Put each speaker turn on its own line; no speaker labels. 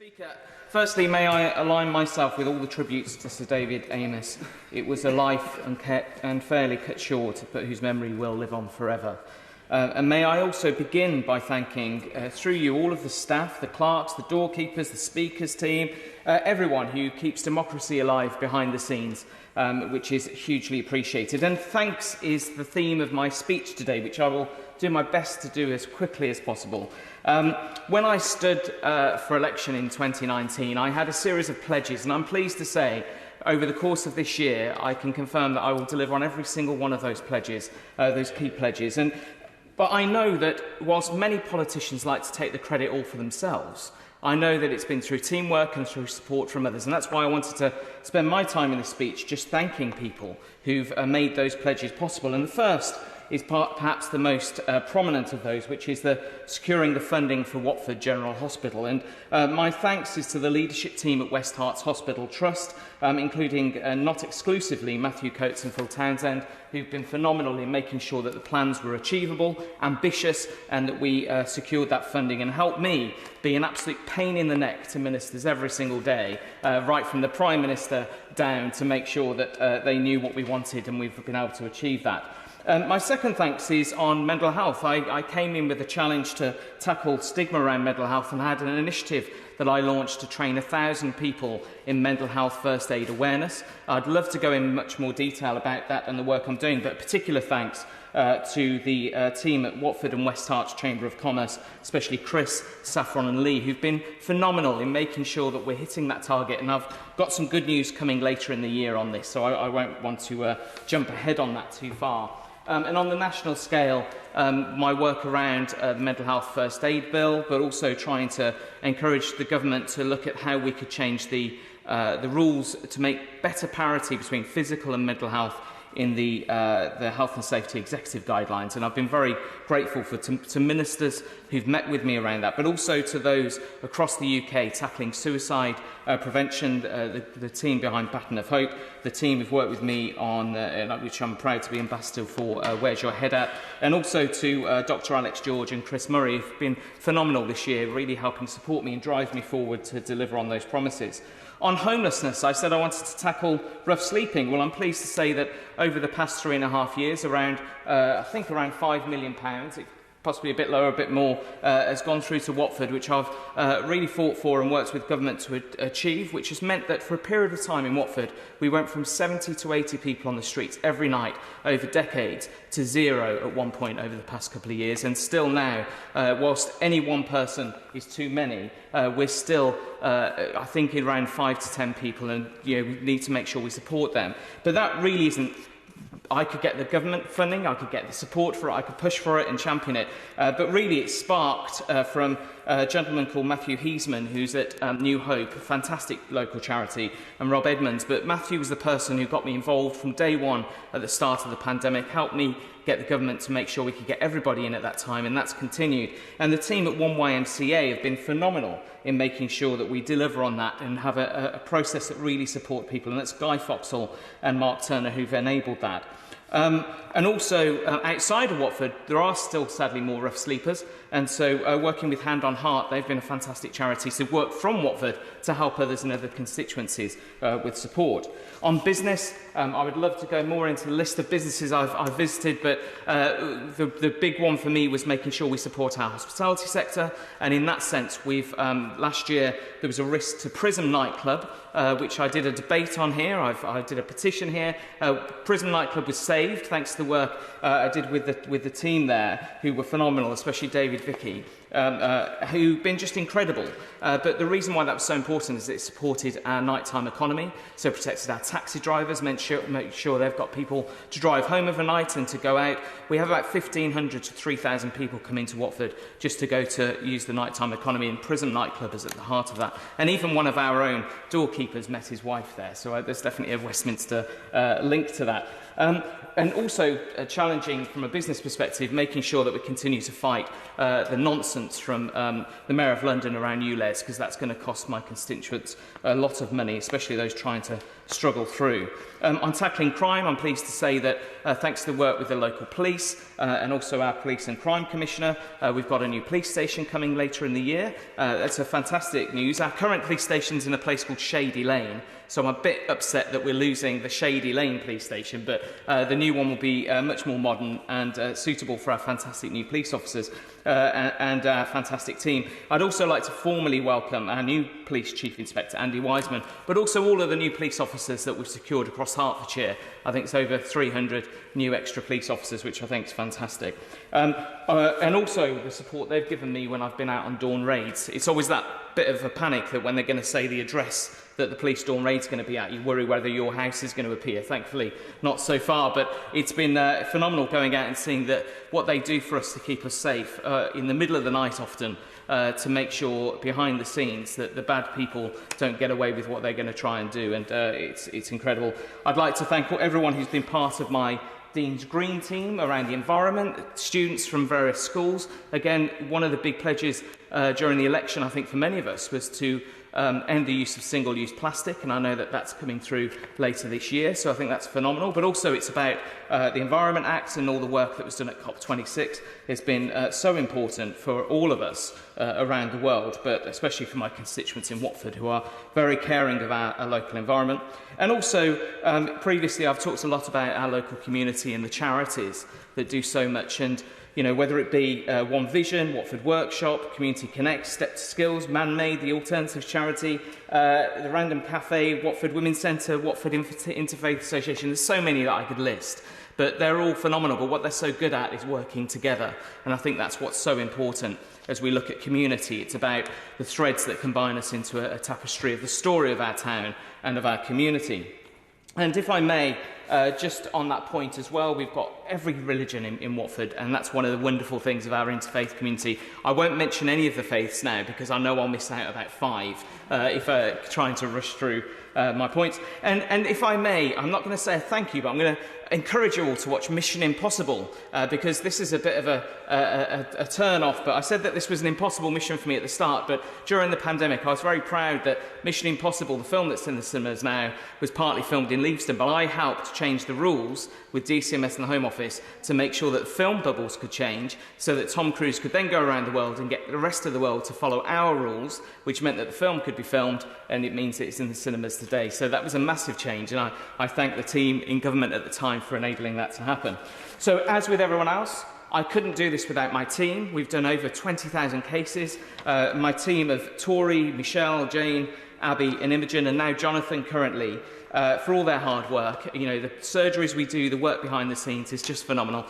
Speaker, firstly, may I align myself with all the tributes to Sir David Amess. It was a life unfairly cut short, but whose memory will live on forever. And may I also begin by thanking, through you, all of the staff, the clerks, the doorkeepers, the speakers team, everyone who keeps democracy alive behind the scenes, which is hugely appreciated. And thanks is the theme of my speech today, which I will do my best to do as quickly as possible. When I stood for election in 2019, I had a series of pledges, and I'm pleased to say over the course of this year, I can confirm that I will deliver on every single one of those pledges, those key pledges. But I know that whilst many politicians like to take the credit all for themselves, I know that it's been through teamwork and through support from others, and that's why I wanted to spend my time in this speech just thanking people who've made those pledges possible. And the first is perhaps the most prominent of those, which is the securing the funding for Watford General Hospital. And my thanks is to the leadership team at West Herts Hospital Trust, including not exclusively Matthew Coates and Phil Townsend, who've been phenomenal in making sure that the plans were achievable, ambitious, and that we secured that funding, and helped me be an absolute pain in the neck to ministers every single day, right from the Prime Minister down, to make sure that they knew what we wanted, and we've been able to achieve that. My second thanks is on mental health. I came in with a challenge to tackle stigma around mental health and had an initiative that I launched to train 1,000 people in mental health first aid awareness. I'd love to go in much more detail about that and the work I'm doing, but particular thanks to the team at Watford and West Herts Chamber of Commerce, especially Chris, Saffron and Lee, who've been phenomenal in making sure that we're hitting that target. And I've got some good news coming later in the year on this, so I won't want to jump ahead on that too far. And on the national scale, my work around the mental health first aid bill, but also trying to encourage the government to look at how we could change the rules to make better parity between physical and mental health in the Health and Safety Executive Guidelines. And I've been very grateful to ministers who've met with me around that, but also to those across the UK tackling suicide prevention, the team behind Baton of Hope, the team who've worked with me on, which I'm proud to be ambassador for, Where's Your Head At, and also to Dr Alex George and Chris Murray, who've been phenomenal this year, really helping support me and drive me forward to deliver on those promises. On homelessness, I said I wanted to tackle rough sleeping. Well, I'm pleased to say that over the past 3.5 years, I think around £5 million, possibly a bit lower, a bit more, has gone through to Watford, which I've really fought for and worked with government to achieve, which has meant that for a period of time in Watford, we went from 70 to 80 people on the streets every night over decades to 0 at one point over the past couple of years. And still now, whilst any one person is too many, we're still, I think, around 5 to 10 people, and we need to make sure we support them. But that really isn't. I could get the government funding, I could get the support for it, I could push for it and champion it. But really it sparked from a gentleman called Matthew Heisman, who's at New Hope, a fantastic local charity, and Rob Edmonds. But Matthew was the person who got me involved from day one at the start of the pandemic, helped me get the government to make sure we could get everybody in at that time, and that's continued. And the team at 1YMCA have been phenomenal in making sure that we deliver on that and have a process that really support people, and that's Guy Foxall and Mark Turner who've enabled that. And also, outside of Watford, there are still, sadly, more rough sleepers. And so, working with Hand on Heart, they've been a fantastic charity to work from Watford to help others in other constituencies with support. On business, I would love to go more into the list of businesses I've visited, but the big one for me was making sure we support our hospitality sector. And in that sense, we've last year, there was a risk to Prism nightclub, which I did a debate on here. I did a petition here. Prism nightclub was saved thanks to the work I did with the team there, who were phenomenal, especially David Vicky, who've been just incredible. But the reason why that was so important is that it supported our nighttime economy, so it protected our taxi drivers, make sure they've got people to drive home overnight and to go out. We have about 1,500 to 3,000 people come into Watford just to go to use the nighttime economy, and Prism nightclub is at the heart of that. And even one of our own doorkeepers met his wife there, so there's definitely a Westminster link to that. And also challenging from a business perspective, making sure that we continue to fight the nonsense nonsense from the Mayor of London around ULEZ, because that's going to cost my constituents a lot of money, especially those trying to struggle through. On tackling crime, I'm pleased to say that thanks to the work with the local police and also our Police and Crime Commissioner, we've got a new police station coming later in the year. That's a fantastic news. Our current police station's in a place called Shady Lane, so I'm a bit upset that we're losing the Shady Lane police station, but the new one will be much more modern and suitable for our fantastic new police officers and our fantastic team. I'd also like to formally welcome our new Police Chief Inspector, Andy Wiseman, but also all of the new police officers that we've secured across Hertfordshire. I think it's over 300 new extra police officers, which I think is fantastic. And also the support they've given me when I've been out on dawn raids. It's always that bit of a panic that when they're going to say the address that the police dawn raid's going to be at, you worry whether your house is going to appear. Thankfully, not so far, but it's been phenomenal going out and seeing that what they do for us to keep us safe in the middle of the night often, to make sure behind the scenes that the bad people don't get away with what they're going to try and do, and it's incredible. I'd like to thank everyone who's been part of my Dean's Green team around the environment, students from various schools. Again, one of the big pledges during the election, I think, for many of us was to end the use of single-use plastic, and I know that that's coming through later this year, so I think that's phenomenal. But also it's about the Environment Act and all the work that was done at COP26 has been so important for all of us around the world, but especially for my constituents in Watford, who are very caring of our local environment. And also, previously I've talked a lot about our local community and the charities that do so much, and you know, whether it be One Vision, Watford Workshop, Community Connect, Step to Skills, Man-Made, the Alternatives Charity, the Random Cafe, Watford Women's Centre, Watford Interfaith Association. There's so many that I could list, but they're all phenomenal. But what they're so good at is working together, and I think that's what's so important as we look at community. It's about the threads that combine us into a tapestry of the story of our town and of our community. And if I may, just on that point as well, we've got every religion in Watford, and that's one of the wonderful things of our interfaith community. I won't mention any of the faiths now because I know I'll miss out about 5 if trying to rush through my points. And if I may, I'm not going to say a thank you, but I'm going to encourage you all to watch Mission Impossible because this is a bit of a turn-off. But I said that this was an impossible mission for me at the start, but during the pandemic I was very proud that Mission Impossible, the film that's in the cinemas now, was partly filmed in Leavesden, but I helped change the rules with DCMS and the Home Office to make sure that film bubbles could change so that Tom Cruise could then go around the world and get the rest of the world to follow our rules, which meant that the film could be filmed, and it means that it's in the cinemas today. So that was a massive change, and I thank the team in government at the time for enabling that to happen. So as with everyone else, I couldn't do this without my team. We've done over 20,000 cases. My team of Tori, Michelle, Jane, Abby and Imogen, and now Jonathan currently, for all their hard work. You know, the surgeries we do, the work behind the scenes is just phenomenal.